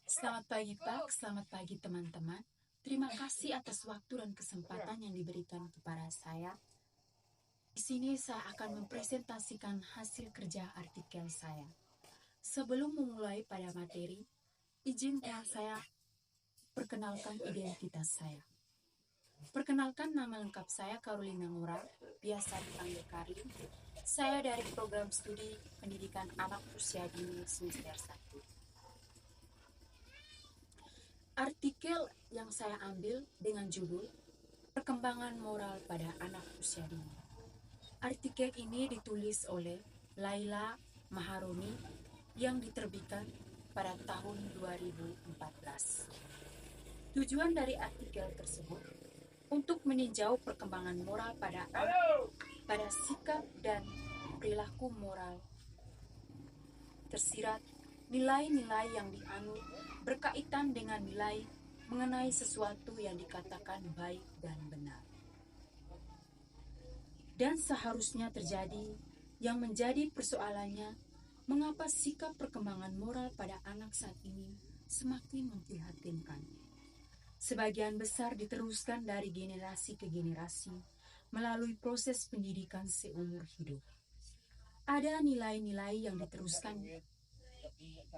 Selamat pagi Pak, selamat pagi teman-teman. Terima kasih atas waktu dan kesempatan yang diberikan kepada saya. Di sini saya akan mempresentasikan hasil kerja artikel saya. Sebelum memulai pada materi, izinkan saya perkenalkan identitas saya. Perkenalkan, nama lengkap saya Carolina Ngura, biasa dipanggil Karin. Saya dari program studi pendidikan anak usia dini semester 1. Artikel yang saya ambil dengan judul Perkembangan Moral pada Anak Usia Dini. Artikel ini ditulis oleh Laila Maharoni yang diterbitkan pada tahun 2014. Tujuan dari artikel tersebut untuk meninjau perkembangan moral pada anak, pada sikap dan perilaku moral tersirat nilai-nilai yang dianut berkaitan dengan nilai mengenai sesuatu yang dikatakan baik dan benar. Dan seharusnya terjadi yang menjadi persoalannya, mengapa sikap perkembangan moral pada anak saat ini semakin memprihatinkan. Sebagian besar diteruskan dari generasi ke generasi melalui proses pendidikan seumur hidup. Ada nilai-nilai yang diteruskan,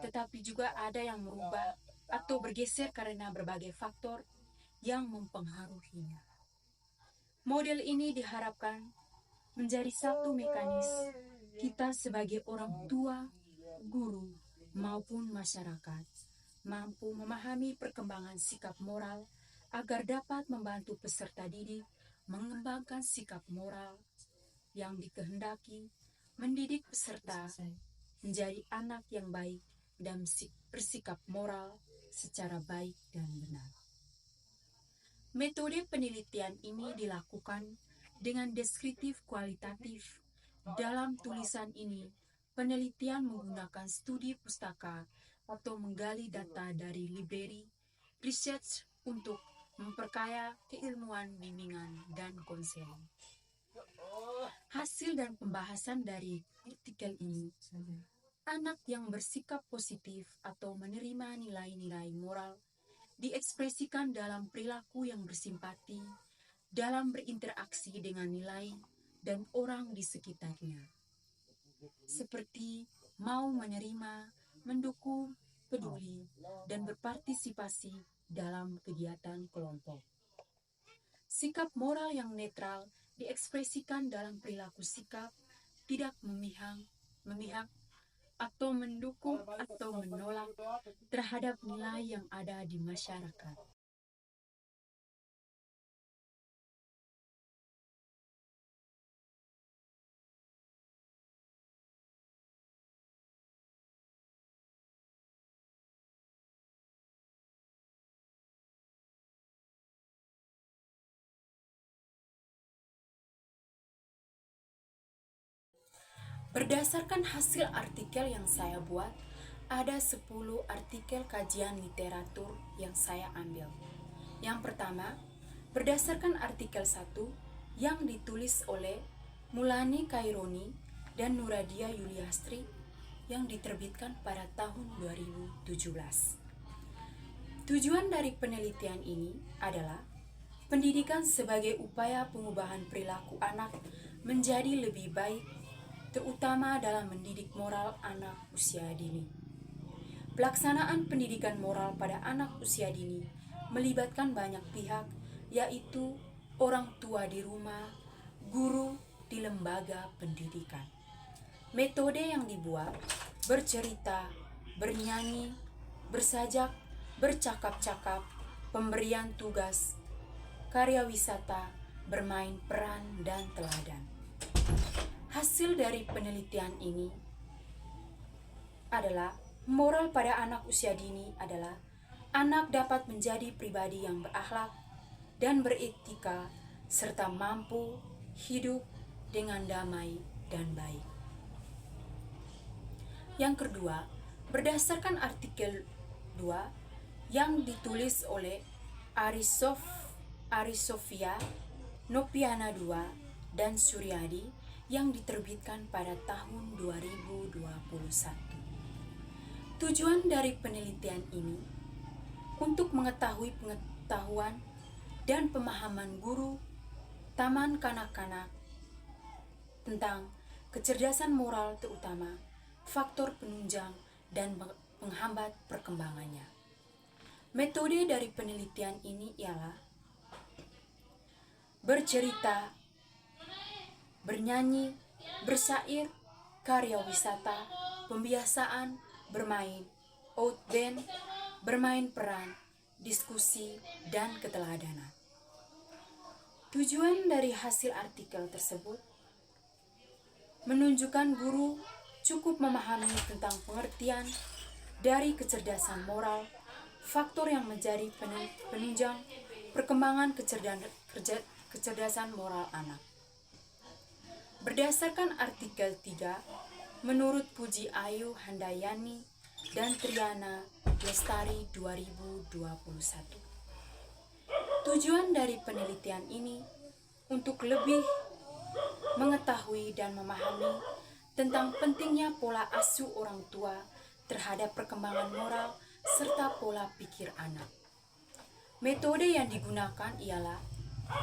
tetapi juga ada yang merubah atau bergeser karena berbagai faktor yang mempengaruhinya. Model ini diharapkan menjadi satu mekanisme kita sebagai orang tua, guru, maupun masyarakat mampu memahami perkembangan sikap moral agar dapat membantu peserta didik mengembangkan sikap moral yang dikehendaki, mendidik peserta menjadi anak yang baik dan bersikap moral secara baik dan benar. Metode penelitian ini dilakukan dengan deskriptif kualitatif. Dalam tulisan ini, penelitian menggunakan studi pustaka atau menggali data dari library research untuk memperkaya keilmuan bimbingan dan konseling. Hasil dan pembahasan dari artikel ini, anak yang bersikap positif atau menerima nilai-nilai moral diekspresikan dalam perilaku yang bersimpati, dalam berinteraksi dengan nilai dan orang di sekitarnya, seperti mau menerima, mendukung, peduli, dan berpartisipasi dalam kegiatan kelompok. Sikap moral yang netral diekspresikan dalam perilaku sikap tidak memihak atau mendukung atau menolak terhadap nilai yang ada di masyarakat. Berdasarkan hasil artikel yang saya buat, ada 10 artikel kajian literatur yang saya ambil. Yang pertama, berdasarkan artikel 1 yang ditulis oleh Mulani Kaironi dan Nuradia Yuliastri yang diterbitkan pada tahun 2017. Tujuan dari penelitian ini adalah pendidikan sebagai upaya pengubahan perilaku anak menjadi lebih baik, terutama dalam mendidik moral anak usia dini. Pelaksanaan pendidikan moral pada anak usia dini melibatkan banyak pihak, yaitu orang tua di rumah, guru di lembaga pendidikan. Metode yang dibuat bercerita, bernyanyi, bersajak, bercakap-cakap, pemberian tugas, karya wisata, bermain peran, dan teladan. Hasil dari penelitian ini adalah moral pada anak usia dini adalah anak dapat menjadi pribadi yang berakhlak dan beretika serta mampu hidup dengan damai dan baik. Yang kedua, berdasarkan artikel 2 yang ditulis oleh Arisofia, Nopiana II, dan Suryadi yang diterbitkan pada tahun 2021. Tujuan dari penelitian ini untuk mengetahui pengetahuan dan pemahaman guru taman kanak-kanak tentang kecerdasan moral, terutama faktor penunjang dan penghambat perkembangannya. Metode dari penelitian ini ialah bercerita, bernyanyi, bersair, karya wisata, pembiasaan, bermain, outbound, bermain peran, diskusi, dan keteladanan. Tujuan dari hasil artikel tersebut menunjukkan guru cukup memahami tentang pengertian dari kecerdasan moral, faktor yang menjadi penunjang perkembangan kecerdasan moral anak. Berdasarkan artikel 3, menurut Puji Ayu Handayani dan Triana Lestari 2021. Tujuan dari penelitian ini untuk lebih mengetahui dan memahami tentang pentingnya pola asuh orang tua terhadap perkembangan moral serta pola pikir anak. Metode yang digunakan ialah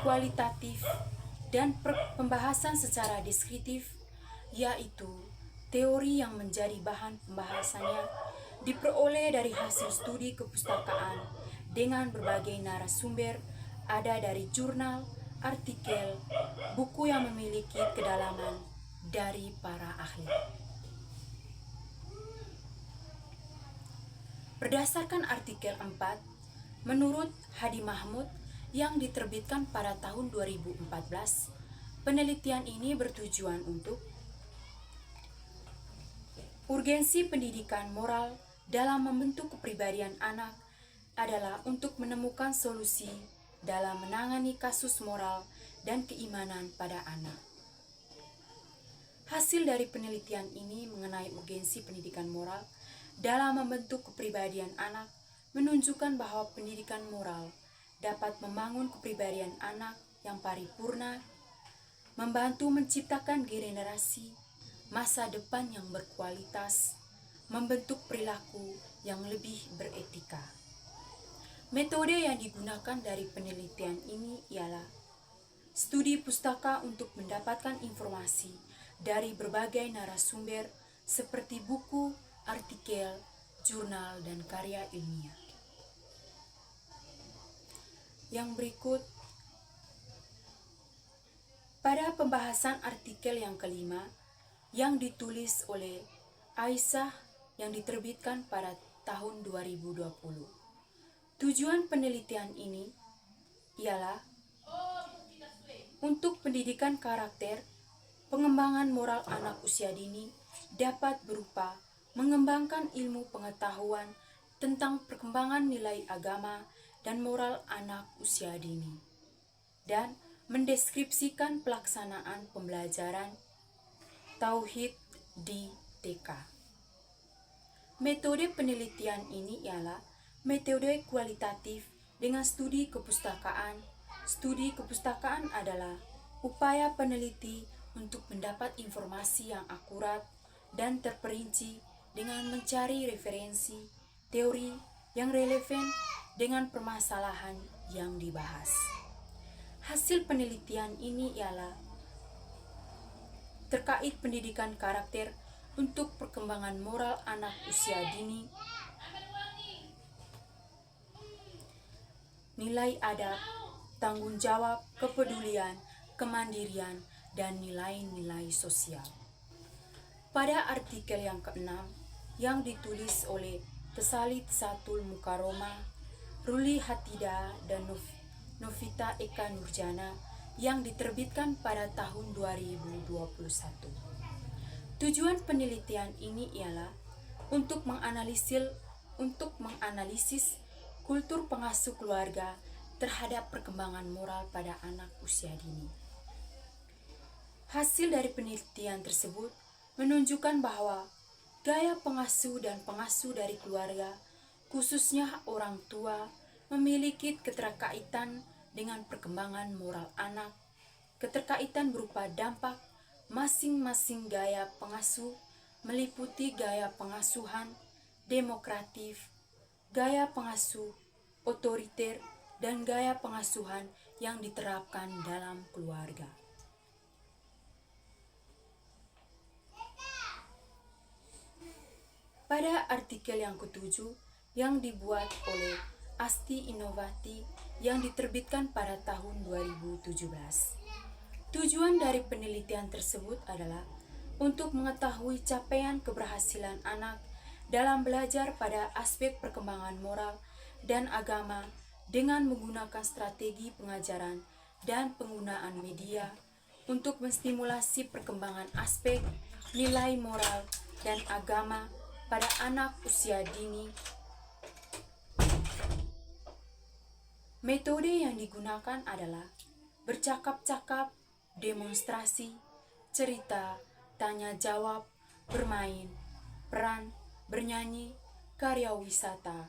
kualitatif dan pembahasan secara deskriptif, yaitu teori yang menjadi bahan pembahasannya diperoleh dari hasil studi kepustakaan dengan berbagai narasumber, ada dari jurnal, artikel, buku yang memiliki kedalaman dari para ahli. Berdasarkan artikel 4, menurut Hadi Mahmud yang diterbitkan pada tahun 2014, penelitian ini bertujuan untuk urgensi pendidikan moral dalam membentuk kepribadian anak adalah untuk menemukan solusi dalam menangani kasus moral dan keimanan pada anak. Hasil dari penelitian ini mengenai urgensi pendidikan moral dalam membentuk kepribadian anak menunjukkan bahwa pendidikan moral dapat membangun kepribadian anak yang paripurna, membantu menciptakan generasi masa depan yang berkualitas, membentuk perilaku yang lebih beretika. Metode yang digunakan dari penelitian ini ialah studi pustaka untuk mendapatkan informasi dari berbagai narasumber seperti buku, artikel, jurnal, dan karya ilmiah. Yang berikut, pada pembahasan artikel yang kelima yang ditulis oleh Aisyah yang diterbitkan pada tahun 2020. Tujuan penelitian ini ialah untuk pendidikan karakter, pengembangan moral anak usia dini dapat berupa mengembangkan ilmu pengetahuan tentang perkembangan nilai agama dan moral anak usia dini, dan mendeskripsikan pelaksanaan pembelajaran tauhid di TK. Metode penelitian ini ialah metode kualitatif dengan studi kepustakaan. Studi kepustakaan adalah upaya peneliti untuk mendapat informasi yang akurat dan terperinci dengan mencari referensi teori yang relevan dengan permasalahan yang dibahas. Hasil penelitian ini ialah terkait pendidikan karakter untuk perkembangan moral anak usia dini, nilai adab, tanggung jawab, kepedulian, kemandirian, dan nilai-nilai sosial. Pada artikel yang keenam yang ditulis oleh Tesali-Tesatul Mukaroma, Ruli Hatida, dan Novita Eka Nurjana yang diterbitkan pada tahun 2021. Tujuan penelitian ini ialah untuk menganalisis kultur pengasuh keluarga terhadap perkembangan moral pada anak usia dini. Hasil dari penelitian tersebut menunjukkan bahwa gaya pengasuh dan pengasuh dari keluarga, khususnya orang tua, memiliki keterkaitan dengan perkembangan moral anak. Keterkaitan berupa dampak masing-masing gaya pengasuh meliputi gaya pengasuhan demokratif, gaya pengasuh otoriter, dan gaya pengasuhan yang diterapkan dalam keluarga. Pada artikel yang ketujuh yang dibuat oleh Asti Inovati yang diterbitkan pada tahun 2017. Tujuan dari penelitian tersebut adalah untuk mengetahui capaian keberhasilan anak dalam belajar pada aspek perkembangan moral dan agama dengan menggunakan strategi pengajaran dan penggunaan media untuk menstimulasi perkembangan aspek nilai moral dan agama pada anak usia dini. Metode yang digunakan adalah bercakap-cakap, demonstrasi, cerita, tanya jawab, bermain, peran, bernyanyi, karya wisata,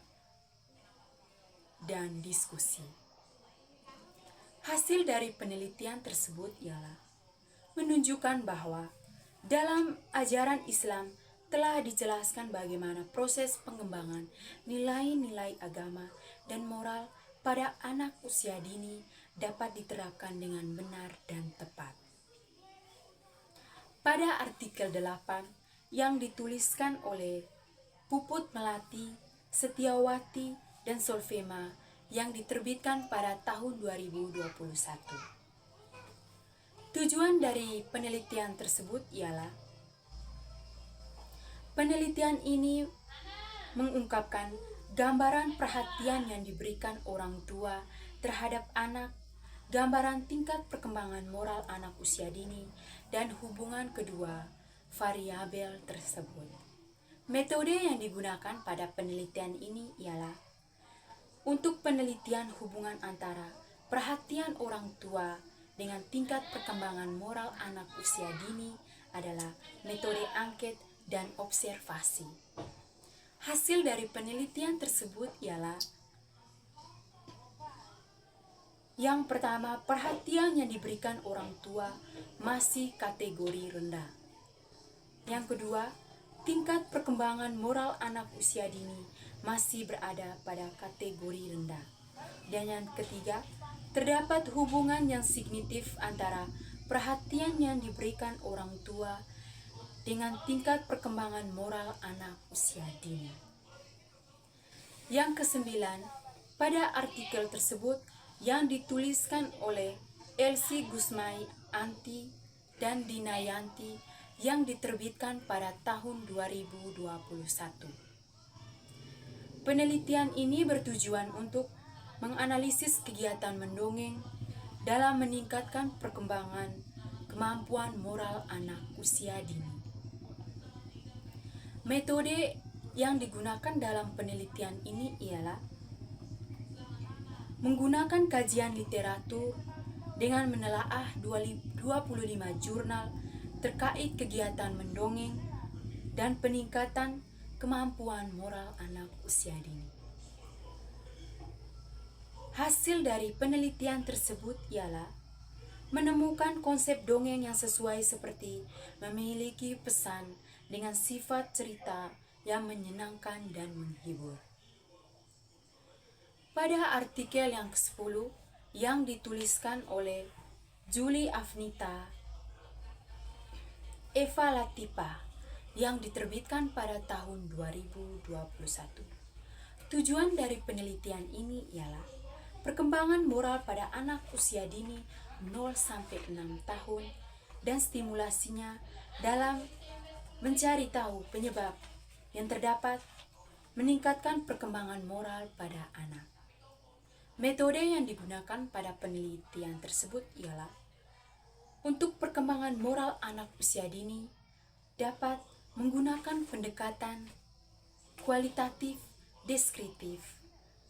dan diskusi. Hasil dari penelitian tersebut ialah menunjukkan bahwa dalam ajaran Islam telah dijelaskan bagaimana proses pengembangan nilai-nilai agama dan moral pada anak usia dini dapat diterapkan dengan benar dan tepat. Pada artikel 8 yang dituliskan oleh Puput Melati, Setiawati, dan Solfema yang diterbitkan pada tahun 2021. Tujuan dari penelitian tersebut ialah penelitian ini mengungkapkan gambaran perhatian yang diberikan orang tua terhadap anak, gambaran tingkat perkembangan moral anak usia dini, dan hubungan kedua variabel tersebut. Metode yang digunakan pada penelitian ini ialah untuk penelitian hubungan antara perhatian orang tua dengan tingkat perkembangan moral anak usia dini adalah metode angket dan observasi. Hasil dari penelitian tersebut ialah yang pertama, perhatian yang diberikan orang tua masih kategori rendah. Yang kedua, tingkat perkembangan moral anak usia dini masih berada pada kategori rendah. Dan yang ketiga, terdapat hubungan yang signifikan antara perhatian yang diberikan orang tua dengan tingkat perkembangan moral anak usia dini. Yang kesembilan, pada artikel tersebut yang dituliskan oleh Elsie Gusmai Anti dan Dinayanti yang diterbitkan pada tahun 2021. Penelitian ini bertujuan untuk menganalisis kegiatan mendongeng dalam meningkatkan perkembangan kemampuan moral anak usia dini. Metode yang digunakan dalam penelitian ini ialah menggunakan kajian literatur dengan menelaah 25 jurnal terkait kegiatan mendongeng dan peningkatan kemampuan moral anak usia dini. Hasil dari penelitian tersebut ialah menemukan konsep dongeng yang sesuai seperti memiliki pesan dengan sifat cerita yang menyenangkan dan menghibur. Pada artikel yang ke-10 yang dituliskan oleh Julie Afnita, Eva Latifa yang diterbitkan pada tahun 2021. Tujuan dari penelitian ini ialah perkembangan moral pada anak usia dini 0-6 tahun dan stimulasinya dalam mencari tahu penyebab yang terdapat meningkatkan perkembangan moral pada anak. Metode yang digunakan pada penelitian tersebut ialah untuk perkembangan moral anak usia dini dapat menggunakan pendekatan kualitatif deskriptif.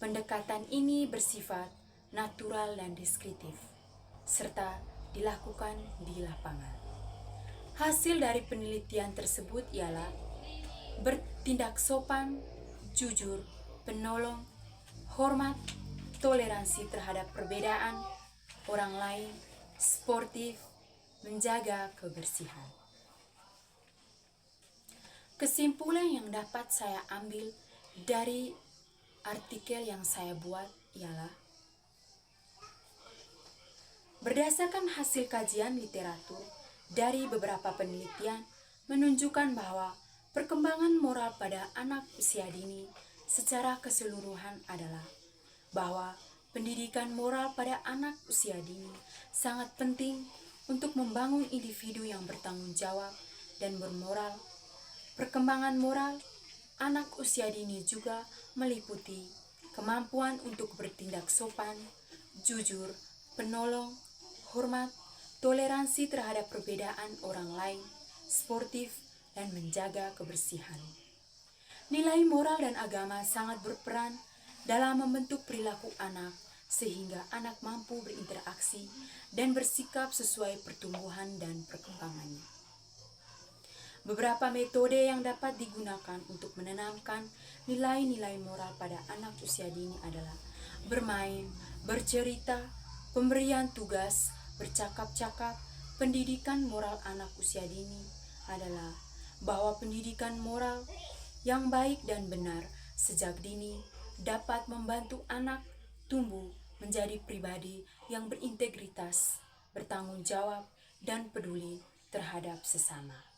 Pendekatan ini bersifat natural dan deskriptif serta dilakukan di lapangan. Hasil dari penelitian tersebut ialah bertindak sopan, jujur, penolong, hormat, toleransi terhadap perbedaan orang lain, sportif, menjaga kebersihan. Kesimpulan yang dapat saya ambil dari artikel yang saya buat ialah berdasarkan hasil kajian literatur dari beberapa penelitian menunjukkan bahwa perkembangan moral pada anak usia dini secara keseluruhan adalah bahwa pendidikan moral pada anak usia dini sangat penting untuk membangun individu yang bertanggung jawab dan bermoral. Perkembangan moral anak usia dini juga meliputi kemampuan untuk bertindak sopan, jujur, penolong, hormat, toleransi terhadap perbedaan orang lain, sportif, dan menjaga kebersihan. Nilai moral dan agama sangat berperan dalam membentuk perilaku anak sehingga anak mampu berinteraksi dan bersikap sesuai pertumbuhan dan perkembangannya. Beberapa metode yang dapat digunakan untuk menanamkan nilai-nilai moral pada anak usia dini adalah bermain, bercerita, pemberian tugas, bercakap-cakap. Pendidikan moral anak usia dini adalah bahwa pendidikan moral yang baik dan benar sejak dini dapat membantu anak tumbuh menjadi pribadi yang berintegritas, bertanggung jawab, dan peduli terhadap sesama.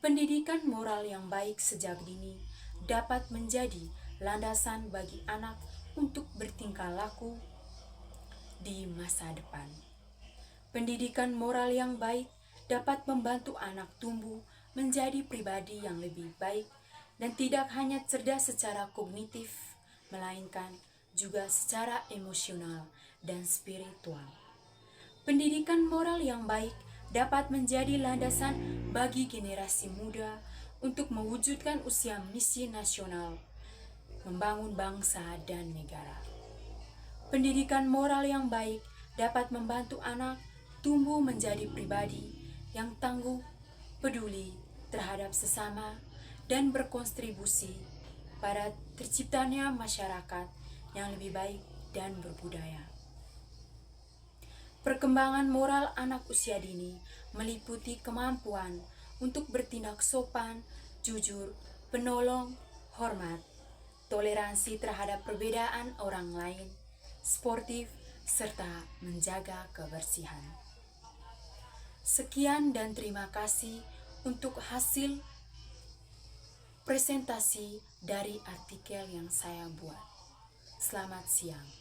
Pendidikan moral yang baik sejak dini dapat menjadi landasan bagi anak untuk bertingkah laku di masa depan. Pendidikan moral yang baik dapat membantu anak tumbuh menjadi pribadi yang lebih baik dan tidak hanya cerdas secara kognitif, melainkan juga secara emosional dan spiritual. Pendidikan moral yang baik dapat menjadi landasan bagi generasi muda untuk mewujudkan usia misi nasional, membangun bangsa dan negara. Pendidikan moral yang baik dapat membantu anak tumbuh menjadi pribadi yang tangguh, peduli terhadap sesama, dan berkontribusi pada terciptanya masyarakat yang lebih baik dan berbudaya. Perkembangan moral anak usia dini meliputi kemampuan untuk bertindak sopan, jujur, penolong, hormat, toleransi terhadap perbedaan orang lain, sportif, serta menjaga kebersihan. Sekian dan terima kasih untuk hasil presentasi dari artikel yang saya buat. Selamat siang.